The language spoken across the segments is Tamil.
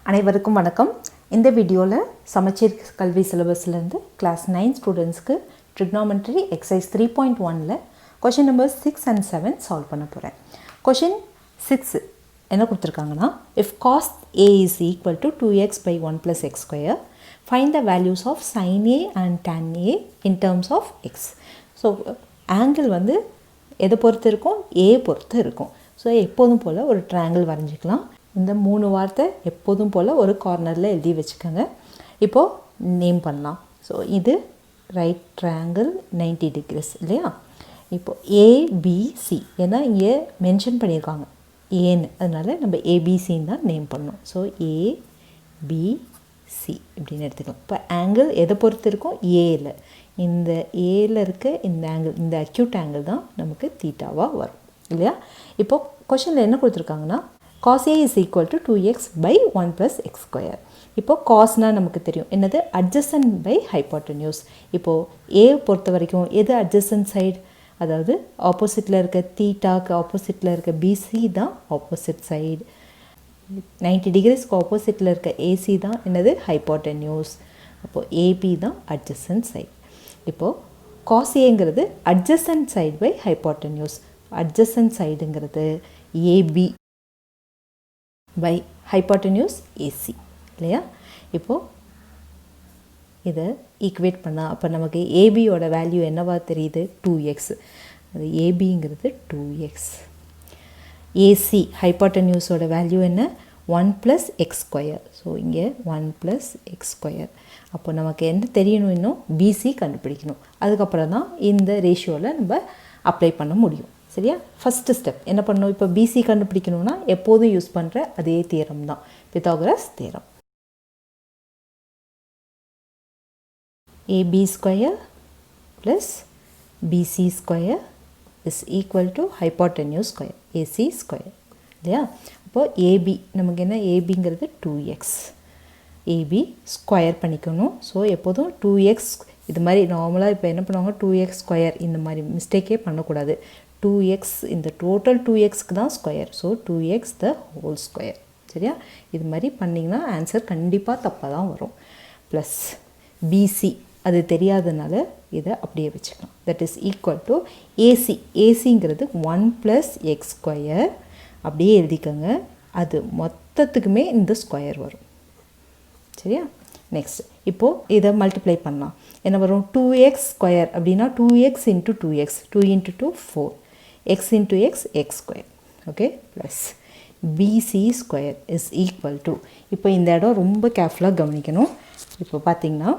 அனைவருக்கும் வணக்கம். இந்த வீடியோவில் சமச்சீர் கல்வி சிலபஸ்லேருந்து கிளாஸ் 9 ஸ்டூடெண்ட்ஸ்க்கு ட்ரிக்னாமெட்ரி எக்ஸசைஸ் 3.1ல் கொஷின் நம்பர் 6 and 7 சால்வ் பண்ண போகிறேன். கொஷின் 6 என்ன கொடுத்துருக்காங்கன்னா, if cos A is equal to 2x by 1 plus x square, find the values of sin A and tan A in terms of x. So angle வந்து எதை பொறுத்து இருக்கும்? A பொறுத்து இருக்கும். ஸோ எப்போதும் போல் ஒரு ட்ரையாங்கிள் வரைஞ்சிக்கலாம். இந்த 3 வார்த்தை எப்போதும் போல் ஒரு கார்னரில் எழுதி வச்சுக்கோங்க. இப்போது நேம் பண்ணலாம். ஸோ இது ரைட் ட்ரையாங்கிள் 90 degrees இல்லையா? இப்போது ஏபிசி ஏன்னா இங்கே மென்ஷன் பண்ணியிருக்காங்க ஏன்னு, அதனால் நம்ம ஏபிசின்னு தான் நேம் பண்ணோம். ஸோ ஏபிசி இப்படின்னு எடுத்துக்கலாம். இப்போ ஆங்கிள் எதை பொறுத்து இருக்கும்? ஏல. இந்த ஏல இருக்க இந்த ஆங்கிள், இந்த அக்யூட் ஆங்கிள் தான் நமக்கு தீட்டாவாக வரும் இல்லையா? இப்போது கொஷனில் என்ன கொடுத்துருக்காங்கன்னா, cos A is equal to 2x by 1 plus x square. இப்போது காஸ்னால் நமக்கு தெரியும் என்னது? adjacent by hypotenuse. இப்போது A பொறுத்த வரைக்கும் எது adjacent side? அதாவது ஆப்போசிட்டில் இருக்க தீட்டாக்கு ஆப்போசிட்டில் இருக்க பிசி தான் ஆப்போசிட் சைடு. 90 டிகிரிஸ்க்கு ஆப்போசிட்டில் இருக்க ஏசி தான் என்னது? ஹைப்போட்டென்யூஸ். அப்போது ஏபி தான் adjacent side. இப்போது cos Aங்கிறது adjacent side by hypotenuse. adjacent sideங்கிறது ஏபி by hypotenuse AC இல்லையா? இப்போது இதை ஈக்குவேட் பண்ணால் அப்போ நமக்கு ஏபியோட வேல்யூ என்னவா தெரியுது? 2x. அது ஏபிங்கிறது 2x. ஏசி ஹைப்போட்டென்யூஸோட வேல்யூ என்ன? 1 + x square. ஸோ இங்கே 1 + x square. அப்போ நமக்கு என்ன தெரியணும்? இன்னும் பிசி கண்டுபிடிக்கணும். அதுக்கப்புறம் தான் இந்த ரேஷியோவில் நம்ம அப்ளை பண்ண முடியும். சரியா? ஃபஸ்ட்டு ஸ்டெப் என்ன பண்ணணும்? இப்போ பிசி கண்டுபிடிக்கணும்னா எப்போதும் யூஸ் பண்ணுற அதே தியரம் தான், Pythagoras theorem. AB square plus BC square is equal to hypotenuse square AC square இல்லையா? அப்போது ஏபி நமக்கு என்ன? ஏபிங்கிறது 2x. ஏபி ஸ்கொயர் பண்ணிக்கணும். ஸோ எப்போதும் 2x இது மாதிரி நார்மலாக இப்போ என்ன பண்ணுவாங்க? 2x ஸ்கொயர் இந்த மாதிரி மிஸ்டேக்கே பண்ணக்கூடாது. 2x இந்த டோட்டல் 2xக்கு தான் square. So 2x the whole square. சரியா? இது மாதிரி பண்ணிங்கன்னா ஆன்சர் கண்டிப்பாக தப்பாக தான் வரும். ப்ளஸ் பிசி அது தெரியாதனால இதை அப்படியே வச்சுக்கலாம். That is equal to AC. ஏசிங்கிறது 1 + x ஸ்கொயர் அப்படியே எழுதிக்கோங்க. அது மொத்தத்துக்குமே இந்த ஸ்கொயர் வரும். சரியா? நெக்ஸ்ட் இப்போது இதை மல்டிப்ளை பண்ணலாம். என்ன வரும்? 2x ஸ்கொயர் அப்படின்னா 2x × 2x, 2 × 2 4, x × x x square. Okay? Plus BC square is equal to, இப்போ இந்த இடம் ரொம்ப கேர்ஃபுல்லாக கவனிக்கணும். இப்போ பார்த்தீங்கன்னா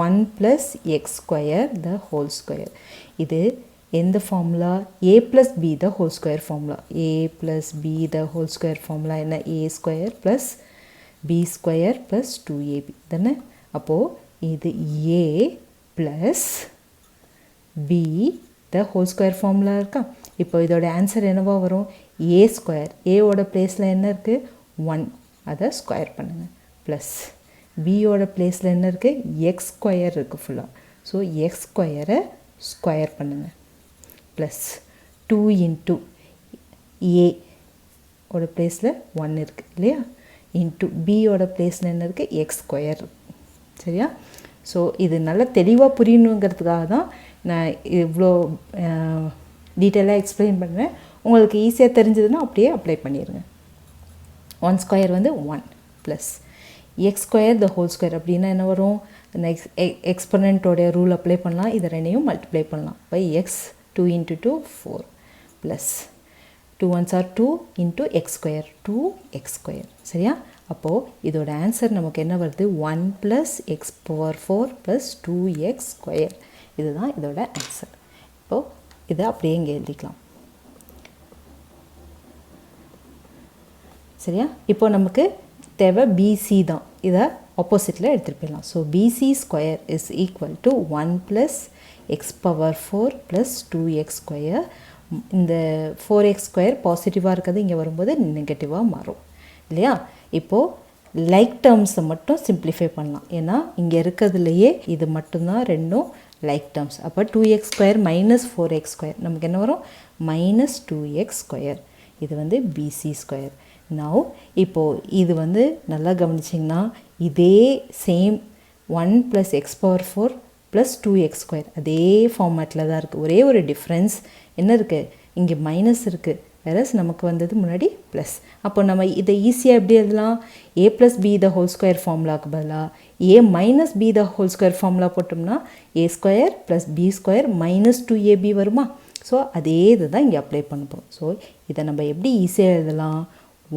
1 + x square the whole square. இது எந்த formula? a + b the whole square formula. a + b the whole square formula என்ன? a square plus b square plus 2ab தானே? அப்போது இது a plus b the whole square formula இருக்கா? இப்போ இதோட ஆன்சர் என்னவா வரும்? a square. ஏவோட பிளேஸில் என்ன இருக்குது? 1. அதை ஸ்கொயர் பண்ணுங்கள். ப்ளஸ் பியோட பிளேஸில் என்ன இருக்குது? எக்ஸ் ஸ்கொயர் இருக்குது ஃபுல்லாக. ஸோ எக்ஸ் ஸ்கொயரை ஸ்கொயர் பண்ணுங்கள். ப்ளஸ் 2 × a ஓட பிளேஸில் 1 இருக்குது இல்லையா? இன்ட்டு பியோட பிளேஸில் என்ன இருக்குது? X square. சரியா? ஸோ இது நல்லா தெளிவாக புரியணுங்கிறதுக்காக தான் நான் இவ்வளோ டீட்டெயிலாக எக்ஸ்பிளைன் பண்ணுறேன். உங்களுக்கு ஈஸியாக தெரிஞ்சதுன்னா அப்படியே அப்ளை பண்ணிடுங்க. 1 ஸ்கொயர் வந்து 1 plus X square the whole square அப்படின்னா என்ன வரும்? எக்ஸ்பொனன்ட்டோடைய ரூல் அப்ளை பண்ணலாம். இதை ரெண்டையும் மல்டிப்ளை பண்ணலாம். By x 2 × 2 4 plus 2 1s are 2 × x square 2x square. சரியா? அப்போது இதோட ஆன்சர் நமக்கு என்ன வருது? 1 + x⁴ ப்ளஸ் 2x ஸ்கொயர். இதுதான் இதோட ஆன்சர். இப்போது இதை அப்படியே இங்கே எழுதிக்கலாம். சரியா? இப்போ நமக்கு தேவை பிசி தான். இதை ஆப்போசிட்டில் எடுத்துகிட்டு போயிடலாம். So PC square is equal to 1 + x⁴ plus 2x square. இந்த 4x ஸ்கொயர் பாசிட்டிவாக இருக்கிறது இங்கே வரும்போது நெகட்டிவாக மாறும் இல்லையா? இப்போது லைக் டேர்ம்ஸை மட்டும் சிம்ப்ளிஃபை பண்ணலாம். ஏன்னா இங்கே இருக்கிறதுலையே இது மட்டும்தான் ரெண்டும் லைக் டேர்ம்ஸ். அப்போ 2x square minus 4x square நமக்கு என்ன வரும்? -2x square. இது வந்து பிசி ஸ்கொயர். நவ் இப்போது இது வந்து நல்லா கவனிச்சிங்கன்னா இதே சேம் 1 + x பவர் 4 + 2x² அதே ஃபார்மேட்டில் தான் இருக்குது. ஒரே ஒரு டிஃப்ரென்ஸ் என்ன இருக்குது, இங்கே மைனஸ் இருக்குது, வேறஸ் நமக்கு வந்தது முன்னாடி ப்ளஸ். அப்போ நம்ம இதை ஈஸியாக எப்படி எழுதலாம், a + b² ஃபார்முலாவுக்கு பதிலாக a - b² ஃபார்முலா போட்டோம்னா a² + b² - 2ab வருமா. ஸோ அதே இது தான் இங்கே அப்ளை பண்ண போகிறோம். ஸோ இதை நம்ம எப்படி ஈஸியாக எழுதலாம்,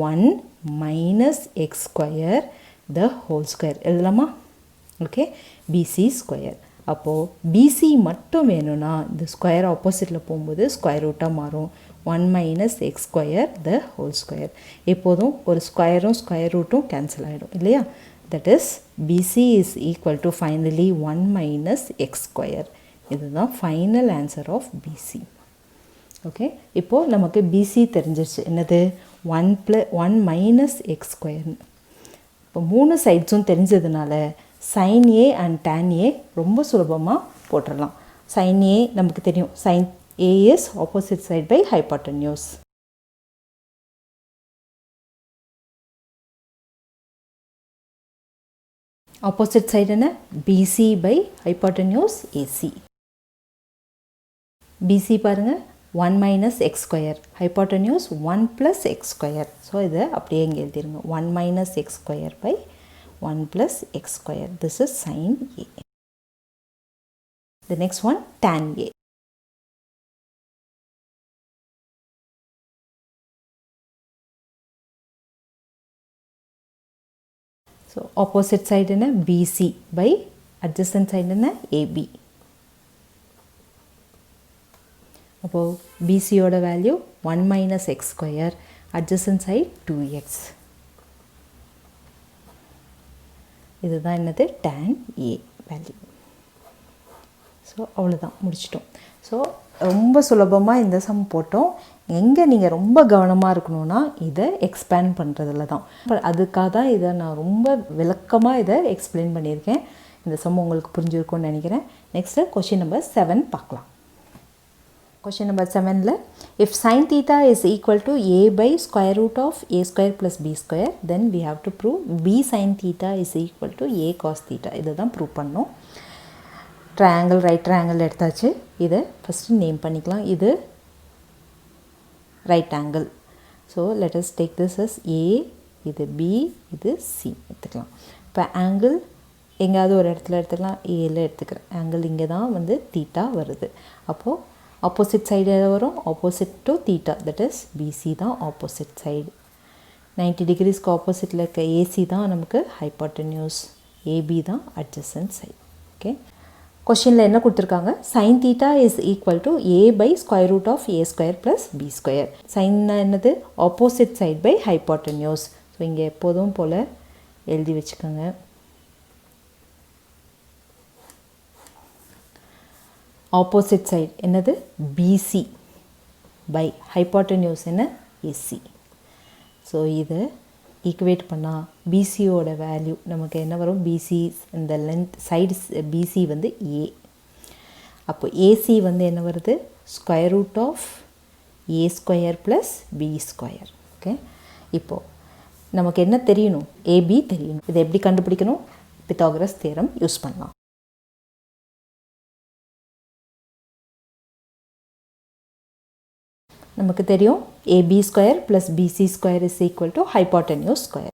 1 - x² எழுதலாமா. Okay, bc². அப்போது bc மட்டும் வேணும்னா இந்த ஸ்கொயர் ஆப்போசிட்டில் போகும்போது ஸ்கொயர் ரூட்டாக மாறும். 1 - x². எப்போதும் ஒரு ஸ்கொயரும் ஸ்கொயர் ரூட்டும் கேன்சல் ஆகிடும் இல்லையா. That is bc = finally 1 - x². இதுதான் final answer of bc. Okay, இப்போது நமக்கு bc தெரிஞ்சிருச்சு. என்னது, 1 - x². இப்போ 3 சைட்ஸும் தெரிஞ்சதுனால sin a and tan a ரொம்ப சுலபமாக போட்டுடலாம். sin a நமக்கு தெரியும், sin a is opposite side by hypotenuse. opposite side என்ன, bc by hypotenuse ac. bc பாருங்க 1 - x², hypotenuse 1 + x². ஸோ இதை அப்படியே இங்கே எழுதிருங்க, 1 - x² by 1 + x². This is sin a. The next one, tan a. So opposite side என்ன, bc by adjacent side என்ன, ab. அப்போது bc ஓட value 1 - x², adjacent side 2x. இதுதான் என்னது, tan a வேல்யூ. ஸோ அவ்வளோதான், முடிச்சிட்டோம். ஸோ ரொம்ப சுலபமாக இந்த சம் போட்டோம். எங்கே நீங்கள் ரொம்ப கவனமாக இருக்கணும்னா இதை எக்ஸ்பேண்ட் பண்ணுறதுல தான். அதுக்காக தான் இதை நான் ரொம்ப விளக்கமாக இதை எக்ஸ்பிளைன் பண்ணியிருக்கேன். இந்த சம் உங்களுக்கு புரிஞ்சிருக்கும்னு நினைக்கிறேன். நெக்ஸ்ட்டு கொஷின் நம்பர் 7 பார்க்கலாம். Question number 7ல if sin theta is equal to a by square root of a² plus b², then we have to prove b sin theta is equal to a cos theta. இதை தான் ப்ரூவ் பண்ணோம். ட்ரையாங்கிள், ரைட் ட்ரையாங்கிள் எடுத்தாச்சு. இதை ஃபஸ்ட்டு நேம் பண்ணிக்கலாம். இது right angle. So let us take this as a, இது b, இது c எடுத்துக்கலாம். இப்போ ஆங்கிள் எங்கேயாவது ஒரு இடத்துல எடுத்துக்கலாம், ஏல எடுத்துக்கிறேன். ஆங்கிள் இங்கே தான் வந்து தீட்டா வருது. அப்போது ஆப்போசிட் சைடு வரும், opposite to theta, that is BC தான் ஆப்போசிட் சைடு. 90 டிகிரிஸ்க்கு ஆப்போசிட்டில் இருக்க ஏசி தான் நமக்கு ஹைப்போட்டென்யூஸ், ஏபி தான் அட்ஜசன்ட் சைடு. ஓகே, கொஷினில் என்ன கொடுத்துருக்காங்க, sine theta is equal to a by square root of a² plus b². சைன்னா என்னது, opposite side by hypotenuse. So இங்கே எப்போதும் போல் எழுதி வச்சுக்கோங்க. ஆப்போசிட் சைடு என்னது, பிசி பை ஹைப்போட்டென்யூஸ் என்ன, ஏசி. ஸோ இதை ஈக்குவேட் பண்ணால் பிசியோட வேல்யூ நமக்கு என்ன வரும், பிசி இந்த லென்த் சைடு பிசி வந்து ஏ. அப்போ ஏசி வந்து என்ன வருது, square root of a² plus b². Okay, இப்போது நமக்கு என்ன தெரியணும், ஏபி தெரியணும். இதை எப்படி கண்டுபிடிக்கணும், பித்தாகரஸ் தியரம் யூஸ் பண்ணலாம். நமக்கு தெரியும் ab² plus bc² is equal to hypotenuse square.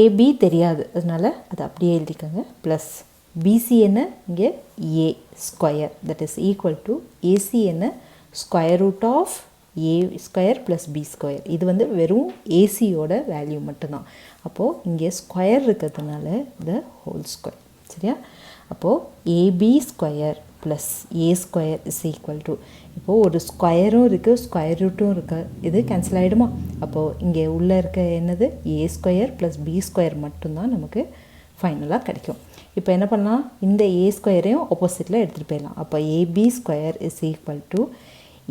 AB தெரியாது, அதனால் அதை அப்படியே எழுதிக்கோங்க. ப்ளஸ் பிசி என்ன, இங்கே a², that is equal to AC என்ன, square root of a² plus b². இது வந்து வெறும் ஏசியோட வேல்யூ மட்டும்தான். அப்போது இங்கே ஸ்கொயர் இருக்கிறதுனால த ஹோல் ஸ்கொயர். சரியா, அப்போது ab² plus a² is equal to, இப்போது ஒரு ஸ்கொயரும் இருக்குது, ஸ்கொயர் ரூட்டும் இருக்குது, இது கேன்சல் ஆகிடுமா. அப்போது இங்கே உள்ளே இருக்க என்னது, a² ப்ளஸ் b² மட்டும்தான் நமக்கு ஃபைனலாக கிடைக்கும். இப்போ என்ன பண்ணலாம், இந்த a²ரையும் ஆப்போசிட்டில் எடுத்துகிட்டு போயிடலாம். அப்போ ab² is equal to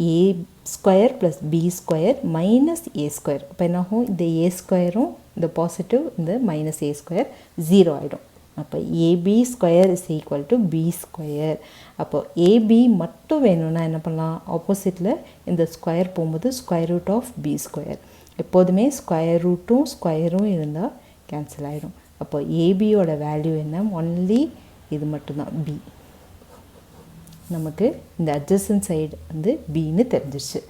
a² plus b² minus a². இப்போ என்னாகும், இந்த a²ரும் இந்த பாசிட்டிவ் இந்த மைனஸ் a² 0 ஆகிடும். அப்போ AB square is equal to b square. அப்போ ஏபி மட்டும் வேணும்னா என்ன பண்ணலாம், ஆப்போசிட்டில் இந்த ஸ்கொயர் போகும்போது square root of b square. எப்போதுமே ஸ்கொயர் ரூட்டும் ஸ்கொயரும் இருந்தால் கேன்சல் ஆகிடும். அப்போ ஏபியோட வேல்யூ என்ன, ஒன்லி இது மட்டும்தான் பி. நமக்கு இந்த அட்ஜசன்ட் சைடு வந்து பின்னு தெரிஞ்சிருச்சு.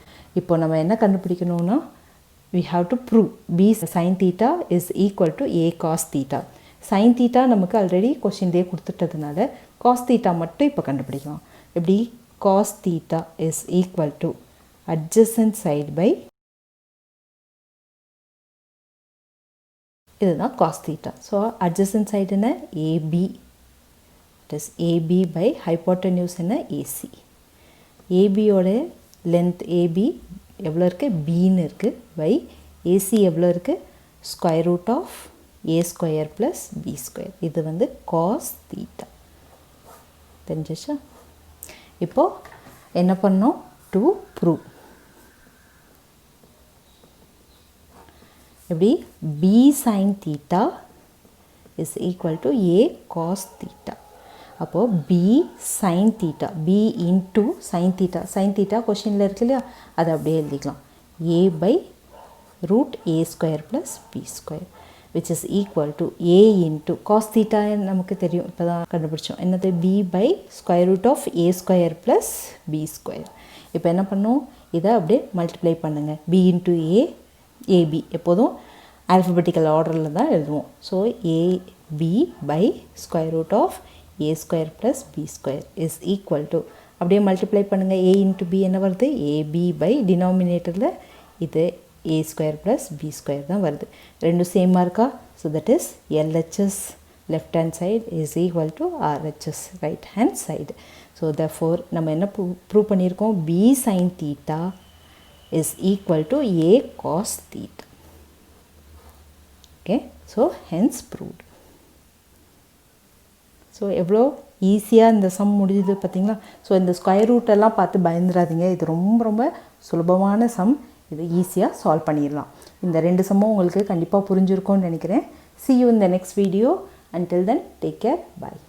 இப்போ நம்ம என்ன கண்டுபிடிக்கணும்னா, we have to prove b sin theta is equal to a cos theta. sin theta நமக்கு ஆல்ரெடி கொஸ்டின்லேயே கொடுத்துட்டதுனால cos theta மட்டும் இப்போ கண்டுபிடிக்கலாம். எப்படி, cos theta is equal to adjacent side by, இதுதான் cos theta. So adjacent side என்ன, AB, it is AB by hypotenuse என்ன, AC. ABயோட லென்த் AB எவ்வளோ இருக்குது, பின்னு இருக்குது, பை ஏசி எவ்வளோ இருக்குது, square root of A square plus B square. இது வந்து காஸ் தீட்டா. தெரிஞ்சிச்சா? இப்போது என்ன பண்ணோம், டு ப்ரூவ். எப்படி, B sine theta is equal to A cos theta. அப்போது B sine theta, B into sine theta, sine theta கொஷினில் இருக்கு இல்லையா, அதை அப்படியே எழுதிக்கலாம். A by root A square plus B square which is equal to a into cos theta நமக்கு தெரியும், இப்போ தான் கண்டுபிடிச்சோம். என்னது, b by square root of A square plus B square. இப்போ என்ன பண்ணோம், இதை அப்படியே மல்டிப்ளை பண்ணுங்கள். பி இன்ட்டு ஏ, ஏபி எப்போதும் ஆல்ஃபபெட்டிக்கல் ஆர்டரில் தான் எழுதுவோம். So AB by square root of a square plus b square is equal to, அப்படியே மல்டிப்ளை பண்ணுங்கள். a into b என்ன வருது, ab by டினாமினேட்டரில் இது a square plus b square தான் வருது. ரெண்டும் சேமாக இருக்கா? So that is LHS left hand side is equal to RHS right hand side. So therefore நம்ம என்ன ப்ரூவ் பண்ணியிருக்கோம், b sin theta is equal to a cos theta. Okay, so hence proved. So எவ்வளோ ஈஸியாக இந்த சம் முடியுது பார்த்தீங்களா? ஸோ இந்த ஸ்கொயர் ரூட்டெல்லாம் பார்த்து பயந்துடாதீங்க, இது ரொம்ப ரொம்ப சுலபமான சம். இது ஈஸியாக சால்வ் பண்ணிடலாம். இந்த 2 சம்மும் உங்களுக்கு கண்டிப்பாக புரிஞ்சிருக்கும்னு நினைக்கிறேன். See you in the next video. Until then, take care. Bye.